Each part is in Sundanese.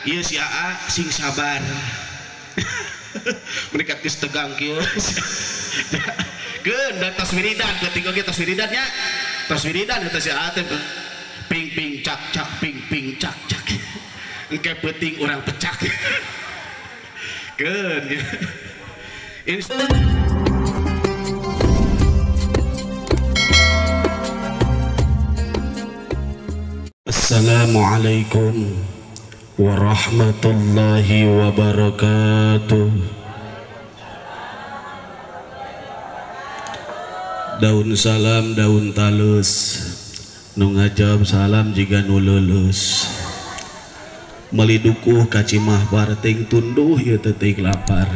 ieu si Aa sing sabar mereka geus tegang kieu keun da tos wiridan ketika ge tos wiridan nya tos wiridan eta si Aa teh ping ping cak cak ping ping cak cak engke peuting urang pecak keun Assalamualaikum warahmatullahi wabarakatuh. Daun salam daun talus nu ngajab salam jiga nu leuleus melidukuh kacimah barteng tunduh ieu teh teuing lapar.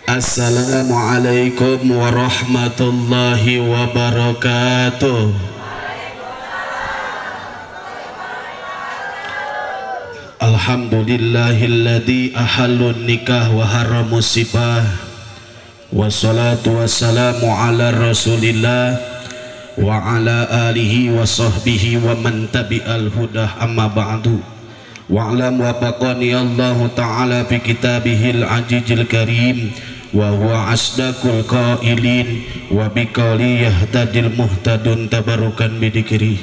Assalamualaikum warahmatullahi wabarakatuh. Alhamdulillahilladzi ahallun nikah wa haramus sibah. Wassalatu wassalamu ala rasulillah wa ala alihi wa sahbihi wa man tabi'al hudah amma ba'du. Wa'lam wa baqani Allah ta'ala fi kitabihil ajijil karim wa huwa asdaqul qailin wa biqali yahtadil muhtadun tabarukan bidikri.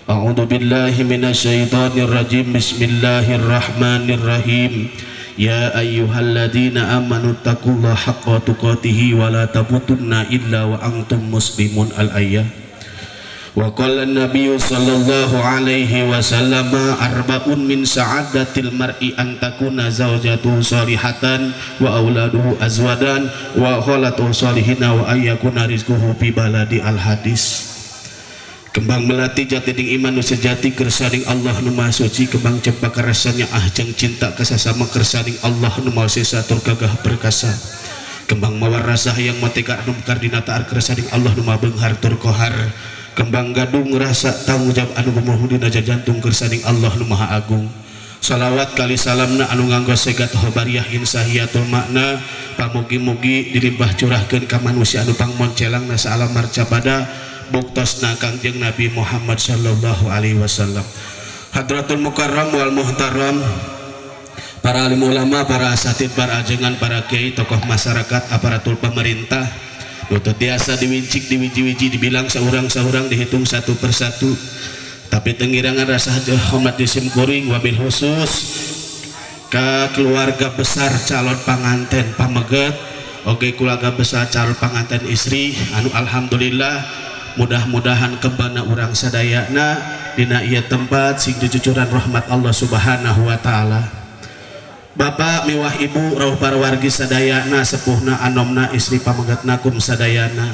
A'udzu billahi minasyaitonir rajim. Bismillahirrahmanirrahim. Ya ayyuhalladzina amanu taqullaha haqqa tuqatih wa la tamutunna illa wa antum muslimun. Al-ayah. Wa qala an-nabiy sallallahu alaihi wasallam arba'un min sa'adatil mar'i an takuna zawjatuhu salihatan wa auladuhu azwadan wa khalatuhu salihina wa ayyakuna rizquhu fi baladi. Al-hadis. Kembang melati jati ding iman nu sejati kersaning Allah nu maha suci kembang cempaka rasanya jeung cinta kasasama kersaning Allah nu maha sesatur gagah perkasa kembang mawar rasa yang mateka anu kardina taat kersaning Allah nu maha beunghar tur kohar kembang gadung rasa tanggung jawab anu gumoh dina jantung kersaning Allah nu maha agung. Salawat kali salamna anu nganggo segat hobariyah insahiyatul makna pamugi-mugi dilimpah curahkeun ka manusia anu pangmoncelangna saalam marcabada buktosna Kangjeng Nabi Muhammad sallallahu alaihi wasallam. Hadratul Mukarram wal Muhtaram, para alim ulama, para asatid, para ajengan, para kiai, tokoh masyarakat, aparatur pemerintah, nutut biasa diwincik, diwiji-wiji, dibilang saurang-saurang, dihitung satu persatu. Tapi tengirangan rasa hormat disim kuring wabil khusus ke keluarga besar calon panganten pameget, oke keluarga besar calon panganten istri, anu alhamdulillah mudah-mudahan kembana urang sadayana dina ieu tempat sing dicucuran rahmat Allah subhanahu wa ta'ala. Bapak miwah ibu rauh parawargi sadayana sepuhna anomna istri pamegetna kum sadayana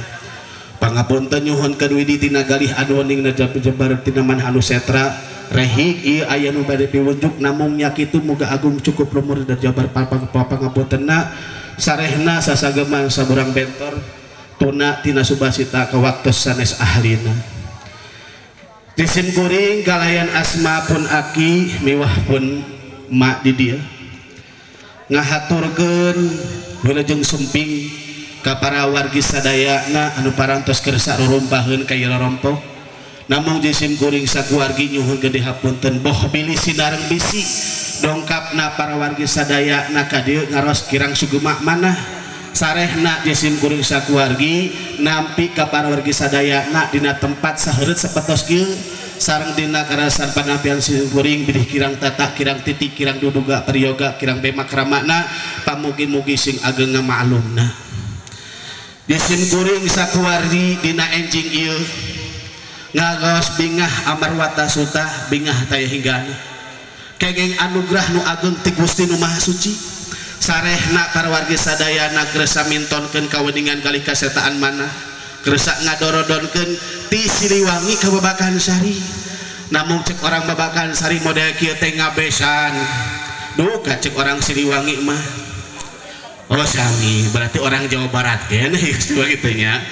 pangapunten nyuhunkeun widi tina galih anu ning jebar tina manah anu setra rehik ieu aya nu bade piwunjuk namung nya kitu muga agung cukup lumur dan jabar pangapuntenna sarehna sasageman saburang bentor tuna tina subasita ke waktu sanes ahlina disim kuring kalayan asma pun aki miwah pun mak di dia ngahaturkeun wilujeng sumping ka para wargi sadayana anu parantos kersa rurumpaheun ka ieu rompok namung disim kuring sakuargi nyuhun gede hapunten boh bilih sinareng bisi dongkapna para wargi sadayana ka dieu ngaros kirang sugemak manah sarehna jisim kuring sakuargi nampi ka para wargi sadayana dina tempat saeureut sapetos kieu sareng dina karasan panampian sim kuring bidih kirang tata kirang titik kirang duduga peryoga kirang bemakramana pamugi-mugi sing ageng ngamaklumna jisim kuring sakuargi dina enjing ieu ngagaos bingah amarwata sutah bingah taya hinggana kenging anugerah nu ageng ti Gusti nu Maha Suci. Sarehna para wargi sadayana kersa mintonkeun kaweningan kali kasetaan mana kersa ngadorodonkeun ti Siliwangi ka Babakan Sari namung cek orang Babakan Sari model kieu teh ngabesan duh ka cek orang Siliwangi mah oh sami berarti orang Jawa Barat keneh geus kitu nya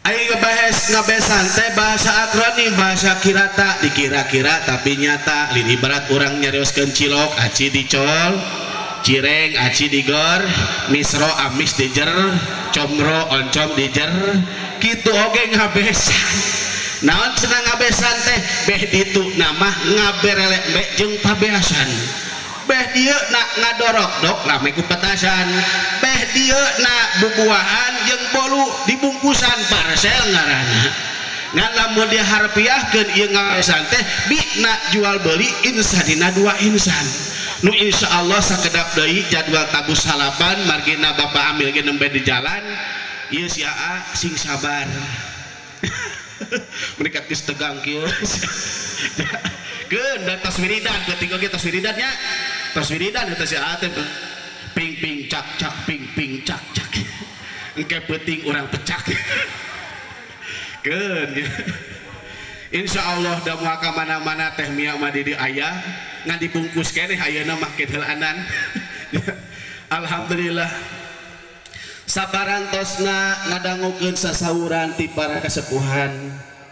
Aing ngebahas ngabesan teh bahasa akronim bahasa kirata dikira-kira tapi nyata lini berat orang nyarioskeun cilok aci dicol cireng aci digor misro amis dijer comro oncom dijer kitu oge ngabesan naon cenah ngabesan teh beh ditu nama ngaberelek beh jeung pabeasan beh dieu na ngadorok-dok rame ku petasan beh dieu na bubuahan jeung bolu dibungkusan parcel ngaranna ngan lamun dia harfiahkeun ieu ngabesan teh bina jual beli insan dina dua insan nu insyaallah sakedap deui jadwal tabus halapan margina Bapak ambil ge nembe di jalan ieu si Aa sing sabar mereka geus tegang kieu keun da tos wiridan ketiga ge tos wiridannya tos wiridan eta si Aa teh ping ping cak cak ping ping cak cak engke peuting urang pecak keun insyaallah da moal ka mana-mana teh mia mah di aya ngan dibungkus keneh ayeuna mah kedelaanan alhamdulillah sabarantosna ngadangukeun sasauran ti para kasepuhan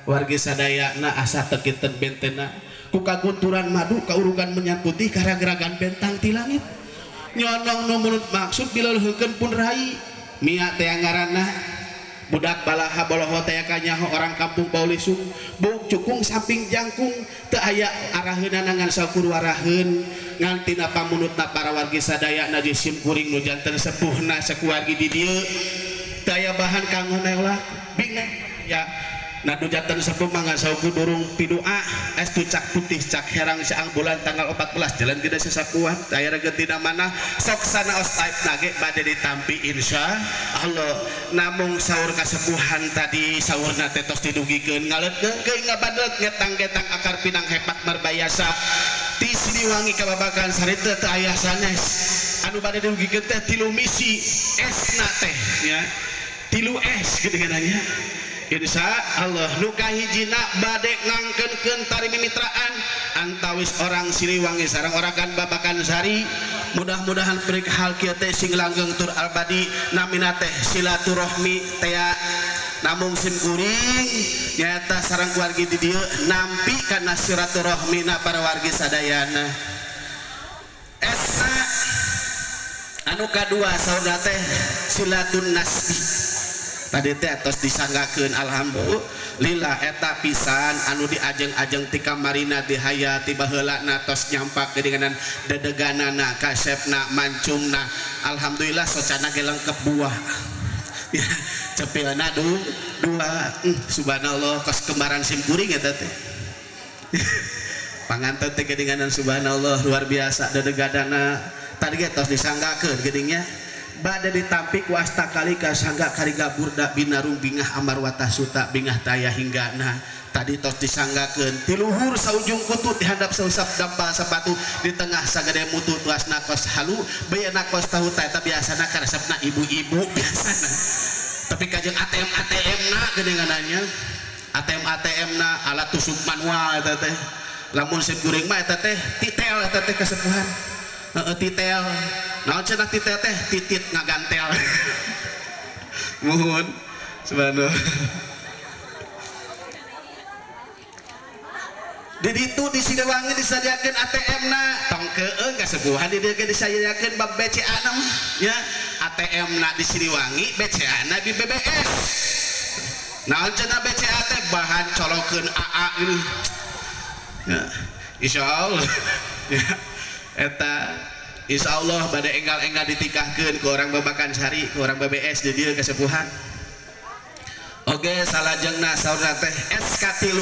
wargi sadayana asa tekiteun bentena ku kagunturan madu kaurugan menyangkuti karageragan bentang ti langit nyonong nu menurut maksud dileuheukeun pun rai mia teh ngaranna budak balaha boloho teh kanyaho orang kampung Paulisung buk cukung samping jangkung teu aya araheunana ngan sakur waraheun ngan tina pamunutna para wargi sadayana jeung sim kuring nu janten sepuhna sakuwargi di dieu teu aya bahan kanggo nelak bingna ya nah nu janten sepuh mangga sauku durung pidua estu cak putih cak herang saang bulan tanggal 14 jalan tidak sesapuan aya regetina mana sok sanaos taib nage bade ditampi insyaallah namung saur kasepuhan tadi saurna teh tos didugikeun ngaleutkeun ngabadeut ngetang-getang akar pinang hepak marbayasa ti Siliwangi kababakan sarita teu aya sanes anu bade didugikeun teh 3 misi esna teh ya 3 es geuningannya insya Allah nu kahijina bade ngangkeunkeun tari mimitraan antawis orang Siliwangi sareng oragan Babakan Sari mudah-mudahan perik hal kieu teh sing langgeng tur albadi namina teh silaturahmi teh namung sim kuring nyaeta sareng keluarga di dieu nampi kana silaturahmina para wargi sadayana esa anu kadua saudara teh silatun nasbi tadi teh tos disanggakeun alhamdulillah eta pisan anu diajeng-ajeng ti kamarina di hayati baheulana tos nyampak dengan dedeganana kasepna mancungna alhamdulillah socana ge lengkep buah ya cepilna dua subhanallah kos kembaran sim kuring eta teh panganten teh gedenganan subhanallah luar biasa dedeganana tadi ge tos disanggakeun gedingnya bade ditampik wasta kali ka sangga kariga burda binarung bingah amar watah suta bingah taya hinggana tadi tos disanggakeun ti luhur saujung kutut dihandap sausap dampa sepatu di tengah sagede mutu tuasna kos halu beyeuna kos tahu eta biasana karesepna ibu-ibu biasana tapi kajeng ATM na gedengananya ATM na alat tusuk manual eta teh lamun sim kuring mah eta teh titel eta teh kasepuhan titel naon cenah titel teh titit ngagantel muhun subhanallah di ditu di Siliwangi disadiakeun ATM na tong keung kasepuhan di dieu disadiakeun bab BCA na ya ATM na di Siliwangi BCA na di BBS naon cenah BCA teh bahan colokeun AA ini ya insyaallah ya eta insyaallah bade enggal-enggal ditikahkeun ke orang Babakan Sari ke orang BBS di dieu kasepuhan oge salajengna saudara teh SK3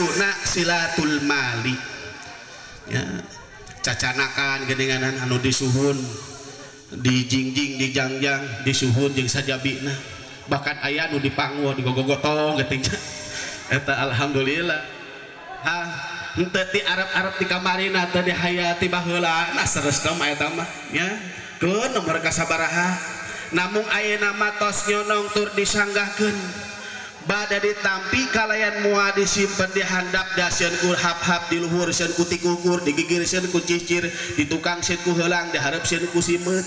silatul mali ya cacanakan geninganan anu disuhun dijingjing dijangjang disuhun jeung sajabina bahkan aya nu dipanguh digogogotong geuting eta alhamdulillah henteu ti Arab-Arab di kamarina teh di hayati baheula nah saresna mah eta mah nya keun nomor kasabaraha namung ayeuna mah tos nyonong tur disanggahkeun bade ditampi kalayan mua disimpen di handap dasieun ku hap-hap di luhur sieun ku tikukur digigir sieun ku cicir di tukang sieun ku heulang dihareup sieun ku simeut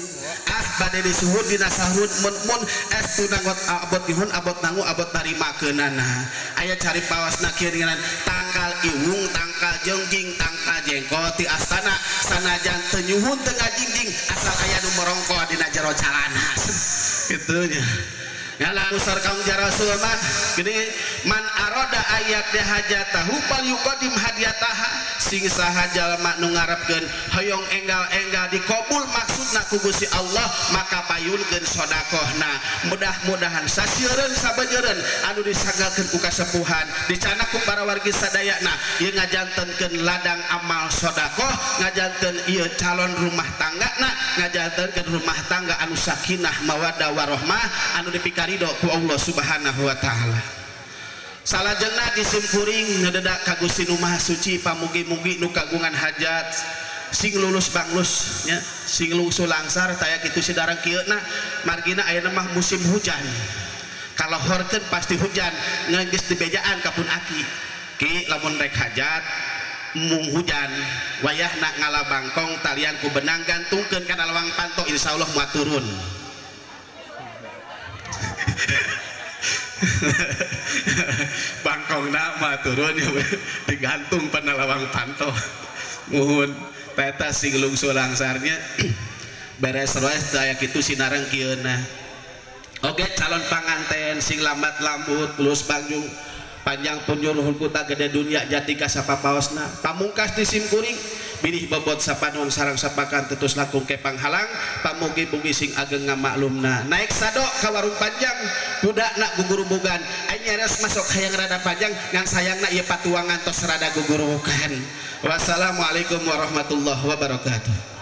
bade disuhun dina sahur mun estu nanggot abot dihun abot nangu abot narimakeunana aya cari pawasna kieu dengan tangkal iwung tangkal jengjing tangkal jengkol ti astana sanajan teu nyuhun teu ngajingjing asal aya nu merongko dina jero calana kitu nya Nyala musar kaum jarasul mah gini man aroda ayat hajatahu pal yuqadim hadiyataha sing saha jalma nu ngarepkeun hoyong enggal-enggal dikabul maksudna ku Gusti Allah maka payunkeun sedekahna mudah-mudahan saseureun sabajeureun anu disanggakeun ku kasepuhan dicanak ku para wargi sadayana ieu ngajantenkeun ladang amal sedekah ngajanten ieu calon rumah tanggana ngajantenkeun rumah tangga anu sakinah mawaddah warahmah anu dipikarido ku Allah Subhanahu wa taala. Salajengna disimkuring ngededak ka Gusti Nu Maha Suci pamugi-mugi nu kagungan hajat sing lulus banglus nya sing lungsu langsar taya kitu sidarang kieuna margina ayeuna mah musim hujan kalahorkeun pasti hujan ngeus dibejaan kapun aki ki lamun rek hajat mung hujan wayahna ngalabangkong talian ku benang gantungkeun kana lawang panto insyaallah moal turun. Bangkongna mah turun ya digantung pada lawang panto muhun peta sing lungsu langsarnya beres roes daya kitu sinareng kieuna oge calon panganten sing lambat lambut tulus bangjung panjang punjul hulkuta gede dunia jati ka sapapaosna pamungkas disimkuring bilih bobot sapanon sareng sapakan tetus lakung ke panghalang pamugi-mugi sing ageng ngamaklumna naik sado ka warung panjang budakna gugurubugan ai nyares masuk hayang rada panjang ngan sayangna ieu patuangan tos rada gugurubugan. Wassalamualaikum warahmatullahi wabarakatuh.